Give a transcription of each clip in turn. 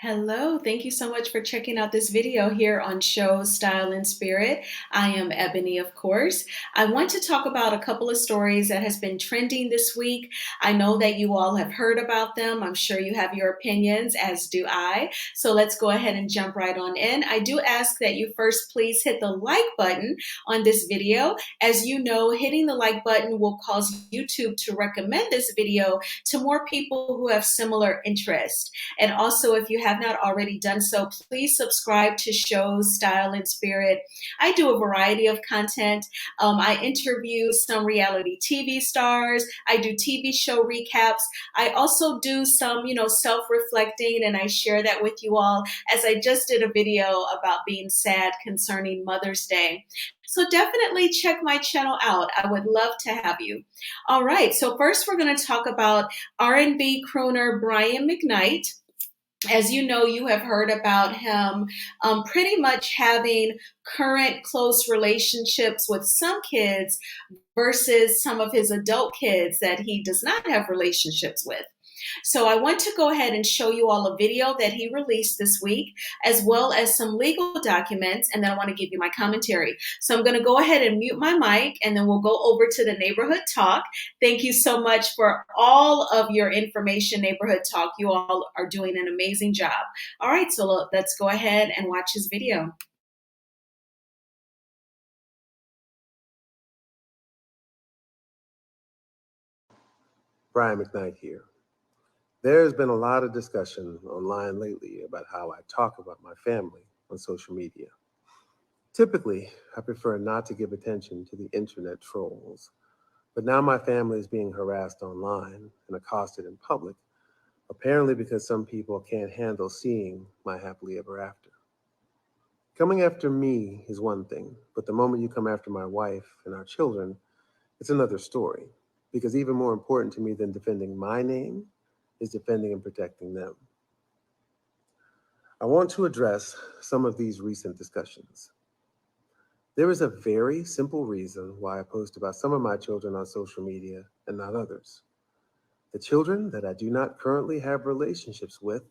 Hello, thank you so much for checking out this video here on Show Style and Spirit. I am Ebony, of course. I want to talk about a couple of stories that has been trending this week. I know that you all have heard about them. I'm sure you have your opinions, as do I. So let's go ahead and jump right on in. I do ask that you first please hit the like button on this video. As you know, hitting the like button will cause YouTube to recommend this video to more people who have similar interests. And also, if you have not already done so, please subscribe to Shows Style and Spirit. I do a variety of content. I interview some reality TV stars. I do TV show recaps. I also do some, self-reflecting, and I share that with you all, as I just did a video about being sad concerning Mother's Day. So definitely check my channel out. I would love to have you. All right, so first we're going to talk about R&B crooner Brian McKnight. As you know, you have heard about him pretty much having current close relationships with some kids versus some of his adult kids that he does not have relationships with. So I want to go ahead and show you all a video that he released this week, as well as some legal documents, and then I want to give you my commentary. So I'm going to go ahead and mute my mic, and then we'll go over to the neighborhood talk. Thank you so much for all of your information, neighborhood talk. You all are doing an amazing job. All right, so let's go ahead and watch his video. Brian McKnight here. There's been a lot of discussion online lately about how I talk about my family on social media. Typically, I prefer not to give attention to the internet trolls, but now my family is being harassed online and accosted in public, apparently because some people can't handle seeing my happily ever after. Coming after me is one thing, but the moment you come after my wife and our children, it's another story, because even more important to me than defending my name is defending and protecting them. I want to address some of these recent discussions. There is a very simple reason why I post about some of my children on social media and not others. The children that I do not currently have relationships with,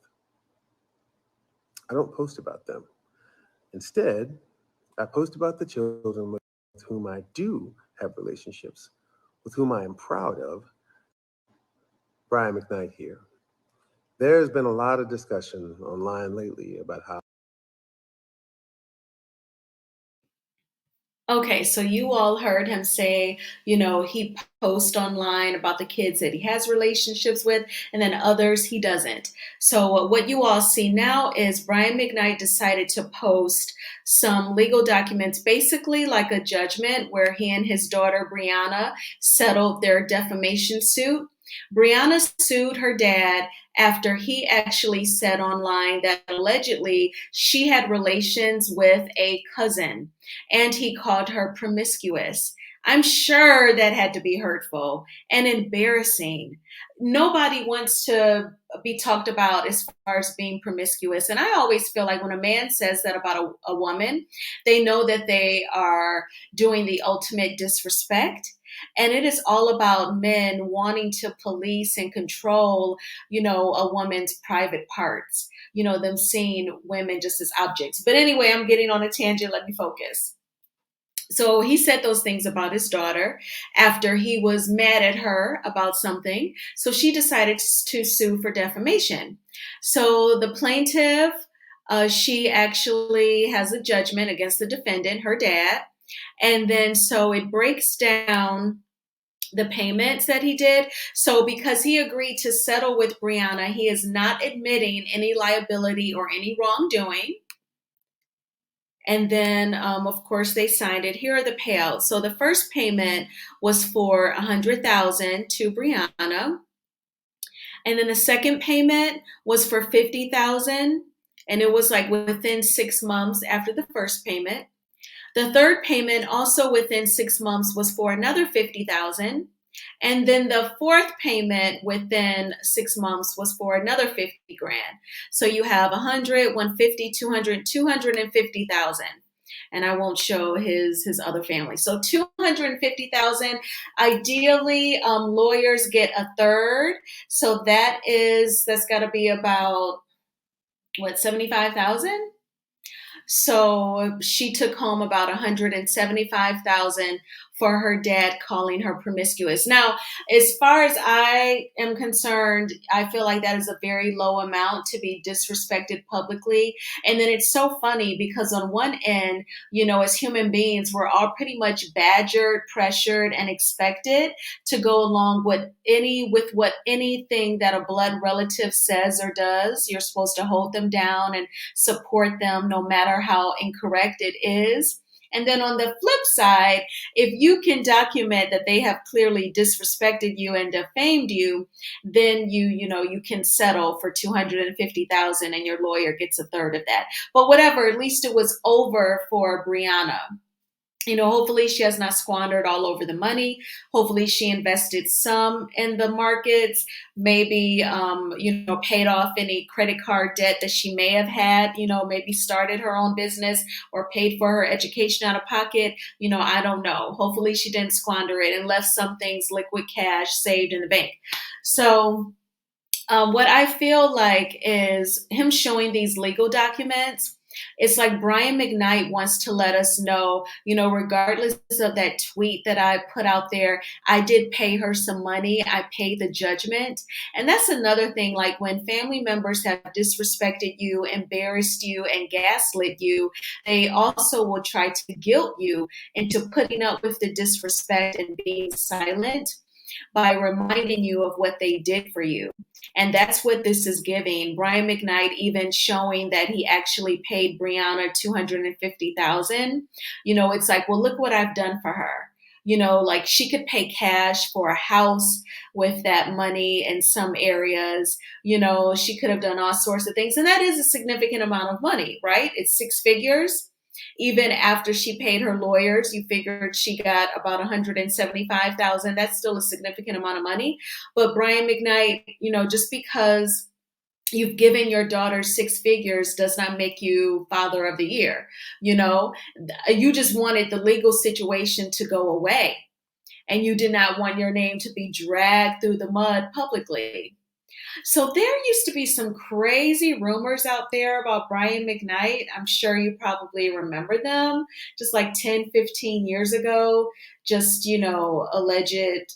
I don't post about them. Instead, I post about the children with whom I do have relationships, with whom I am proud of. Brian McKnight here. There's been a lot of discussion online lately about how. Okay, so you all heard him say, he posts online about the kids that he has relationships with, and then others he doesn't. So what you all see now is Brian McKnight decided to post some legal documents, basically like a judgment where he and his daughter Brianna settled their defamation suit. Brianna sued her dad after he actually said online that allegedly she had relations with a cousin, and he called her promiscuous. I'm sure that had to be hurtful and embarrassing. Nobody wants to be talked about as far as being promiscuous. And I always feel like when a man says that about a woman, they know that they are doing the ultimate disrespect. And it is all about men wanting to police and control, a woman's private parts, them seeing women just as objects. But anyway, I'm getting on a tangent. Let me focus. So he said those things about his daughter after he was mad at her about something. So she decided to sue for defamation. So the plaintiff, she actually has a judgment against the defendant, her dad. And then so it breaks down the payments that he did. So because he agreed to settle with Brianna, he is not admitting any liability or any wrongdoing. And then, of course, they signed it. Here are the payouts. So the first payment was for $100,000 to Brianna. And then the second payment was for $50,000. And it was like within 6 months after the first payment. The third payment, also within 6 months, was for another $50,000. And then the fourth payment within 6 months was for another 50 grand. So you have 100, 150, 200, 250,000. And I won't show his other family. So 250,000. Ideally, lawyers get a third. So that's got to be about what, 75,000? So she took home about 175,000 for her dad calling her promiscuous. Now, as far as I am concerned, I feel like that is a very low amount to be disrespected publicly. And then it's so funny because on one end, as human beings, we're all pretty much badgered, pressured, and expected to go along with what anything that a blood relative says or does. You're supposed to hold them down and support them no matter how incorrect it is. And then on the flip side, if you can document that they have clearly disrespected you and defamed you, then you can settle for 250,000 and your lawyer gets a third of that. But whatever, at least it was over for Brianna. Hopefully she has not squandered all over the money. Hopefully she invested some in the markets, maybe, paid off any credit card debt that she may have had, maybe started her own business or paid for her education out of pocket. I don't know. Hopefully she didn't squander it and left some things liquid cash saved in the bank. So, what I feel like is him showing these legal documents. It's like Brian McKnight wants to let us know, regardless of that tweet that I put out there, I did pay her some money. I paid the judgment. And that's another thing, like when family members have disrespected you, embarrassed you, and gaslit you, they also will try to guilt you into putting up with the disrespect and being silent by reminding you of what they did for you. And that's what this is giving. Brian McKnight even showing that he actually paid Brianna 250,000. It's like, well, look what I've done for her. Like she could pay cash for a house with that money in some areas. She could have done all sorts of things. And that is a significant amount of money, right? It's six figures. Even after she paid her lawyers, you figured she got about 175,000. That's still a significant amount of money. But Brian McKnight, just because you've given your daughter six figures does not make you father of the year. You just wanted the legal situation to go away, and you did not want your name to be dragged through the mud publicly. So there used to be some crazy rumors out there about Brian McKnight. I'm sure you probably remember them, just like 10, 15 years ago. Just, alleged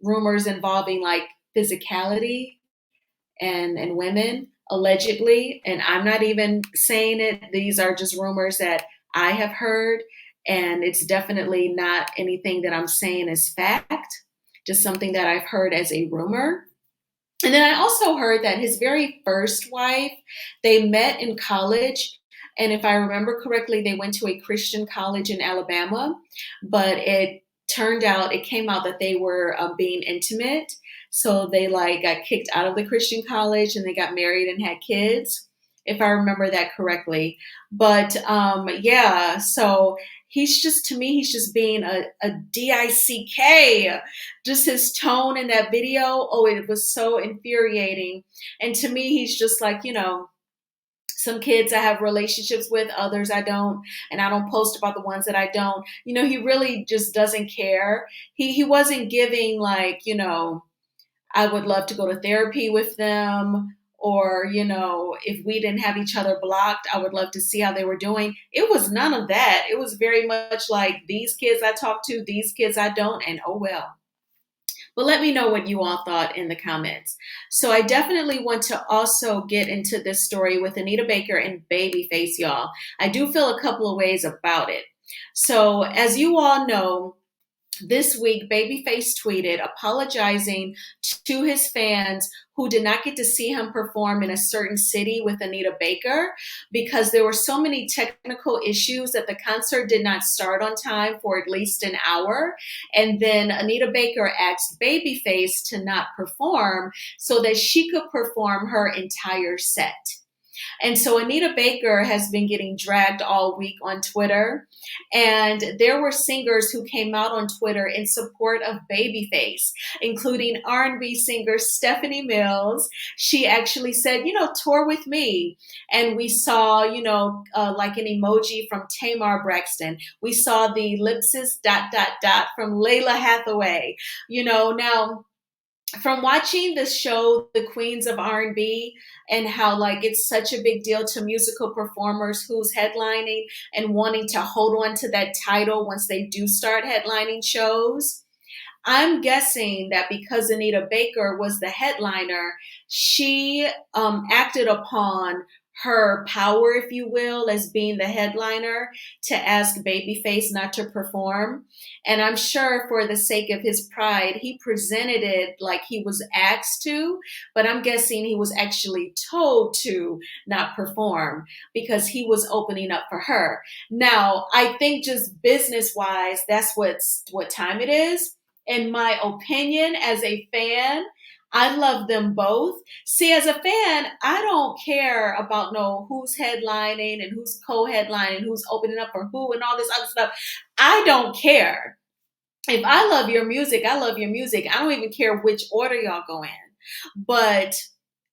rumors involving like physicality and women, allegedly. And I'm not even saying it. These are just rumors that I have heard. And it's definitely not anything that I'm saying is fact, just something that I've heard as a rumor. And then I also heard that his very first wife, they met in college. And if I remember correctly, they went to a Christian college in Alabama, but it came out that they were being intimate. So they like got kicked out of the Christian college and they got married and had kids, if I remember that correctly. But yeah, so to me, he's just being a dick. Just his tone in that video, oh, it was so infuriating. And to me, he's just like, some kids I have relationships with, others I don't, and I don't post about the ones that I don't. He really just doesn't care. He wasn't giving like, I would love to go to therapy with them, or, if we didn't have each other blocked, I would love to see how they were doing. It was none of that. It was very much like these kids I talk to, these kids I don't, and oh well. But let me know what you all thought in the comments. So I definitely want to also get into this story with Anita Baker and Babyface, y'all. I do feel a couple of ways about it. So as you all know, this week, Babyface tweeted apologizing to his fans who did not get to see him perform in a certain city with Anita Baker because there were so many technical issues that the concert did not start on time for at least an hour. And then Anita Baker asked Babyface to not perform so that she could perform her entire set. And so Anita Baker has been getting dragged all week on Twitter. And there were singers who came out on Twitter in support of Babyface, including R&B singer Stephanie Mills. She actually said, tour with me. And we saw, like an emoji from Tamar Braxton. We saw the ellipsis ... from Layla Hathaway. Now, from watching the show The Queens of R&B and how like it's such a big deal to musical performers who's headlining and wanting to hold on to that title once they do start headlining shows. I'm guessing that because Anita Baker was the headliner, she acted upon her power, if you will, as being the headliner to ask Babyface not to perform. And I'm sure for the sake of his pride, he presented it like he was asked to, but I'm guessing he was actually told to not perform because he was opening up for her. Now, I think just business wise, that's what time it is. In my opinion, as a fan, I love them both. See, as a fan, I don't care about no who's headlining and who's co-headlining, who's opening up for who and all this other stuff. I don't care. If I love your music, I love your music. I don't even care which order y'all go in. But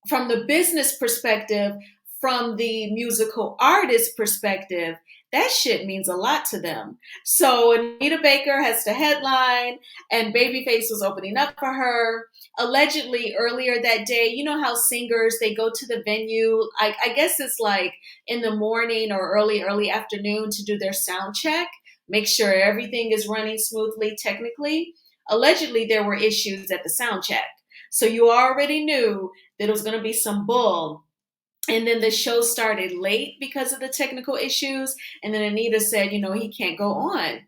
from the business perspective, from the musical artist perspective, that shit means a lot to them. So Anita Baker has to headline, and Babyface was opening up for her. Allegedly, earlier that day, you know how singers they go to the venue. I guess it's like in the morning or early afternoon to do their sound check, make sure everything is running smoothly. Technically, allegedly there were issues at the sound check, so you already knew that it was going to be some bull. And then the show started late because of the technical issues. And then Anita said, he can't go on.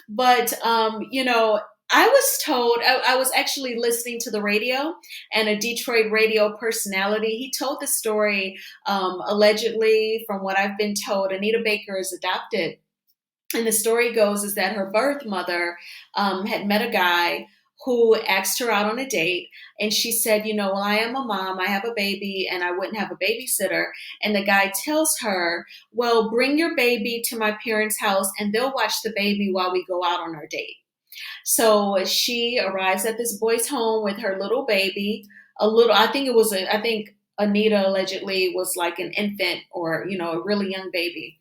But, I was told, I was actually listening to the radio, and a Detroit radio personality, he told the story, allegedly, from what I've been told, Anita Baker is adopted. And the story goes is that her birth mother had met a guy who asked her out on a date. And she said, well, I am a mom, I have a baby, and I wouldn't have a babysitter. And the guy tells her, well, bring your baby to my parents' house and they'll watch the baby while we go out on our date. So she arrives at this boy's home with her little baby, I think Anita allegedly was like an infant or, a really young baby.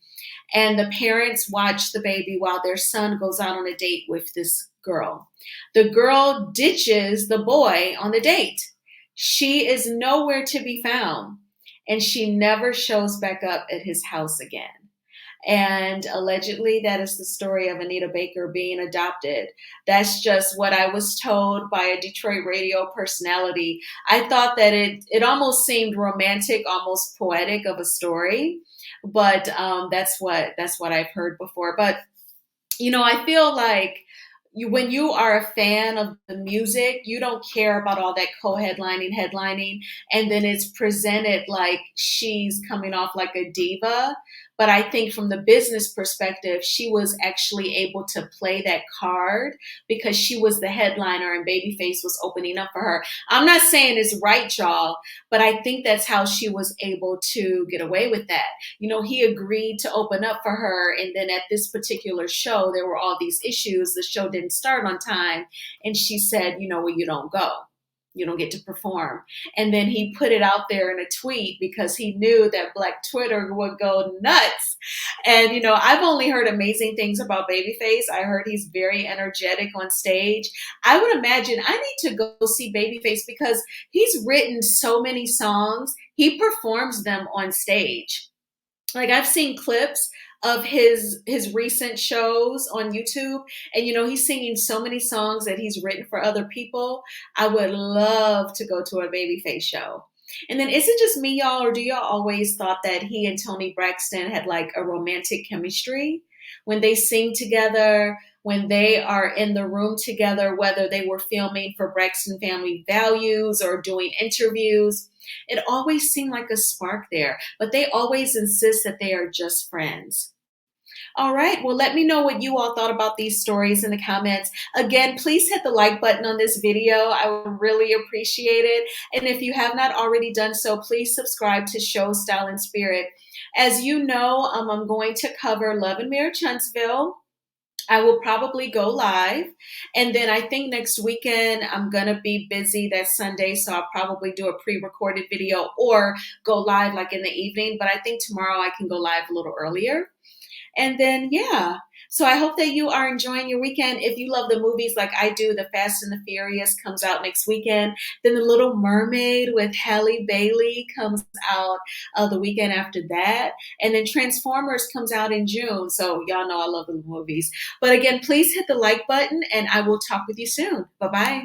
And the parents watch the baby while their son goes out on a date with this girl. The girl ditches the boy on the date. She is nowhere to be found, and she never shows back up at his house again. And allegedly, that is the story of Anita Baker being adopted. That's just what I was told by a Detroit radio personality. I thought that it almost seemed romantic, almost poetic of a story, but that's what I've heard before. But I feel like when you are a fan of the music, you don't care about all that headlining, and then it's presented like she's coming off like a diva. But I think from the business perspective, she was actually able to play that card because she was the headliner and Babyface was opening up for her. I'm not saying it's right, y'all, but I think that's how she was able to get away with that. He agreed to open up for her. And then at this particular show, there were all these issues. The show didn't start on time. And she said, well, you don't go. You don't get to perform. And then he put it out there in a tweet because he knew that Black Twitter would go nuts. And, I've only heard amazing things about Babyface. I heard he's very energetic on stage. I would imagine I need to go see Babyface because he's written so many songs. He performs them on stage. Like I've seen clips of his recent shows on YouTube, and he's singing so many songs that he's written for other people. I would love to go to a Babyface show. And then is it just me, y'all, or do y'all always thought that he and Toni Braxton had like a romantic chemistry when they sing together, when they are in the room together, whether they were filming for Braxton Family Values or doing interviews? It always seemed like a spark there, but they always insist that they are just friends. All right. Well, let me know what you all thought about these stories in the comments. Again, please hit the like button on this video. I would really appreciate it. And if you have not already done so, please subscribe to Show Style and Spirit. As you know, I'm going to cover Love and Marriage Huntsville. I will probably go live. And then I think next weekend I'm going to be busy that Sunday. So I'll probably do a pre-recorded video or go live like in the evening. But I think tomorrow I can go live a little earlier. And then, yeah. So I hope that you are enjoying your weekend. If you love the movies like I do, The Fast and the Furious comes out next weekend. Then The Little Mermaid with Halle Bailey comes out the weekend after that. And then Transformers comes out in June. So y'all know I love the movies. But again, please hit the like button and I will talk with you soon. Bye bye.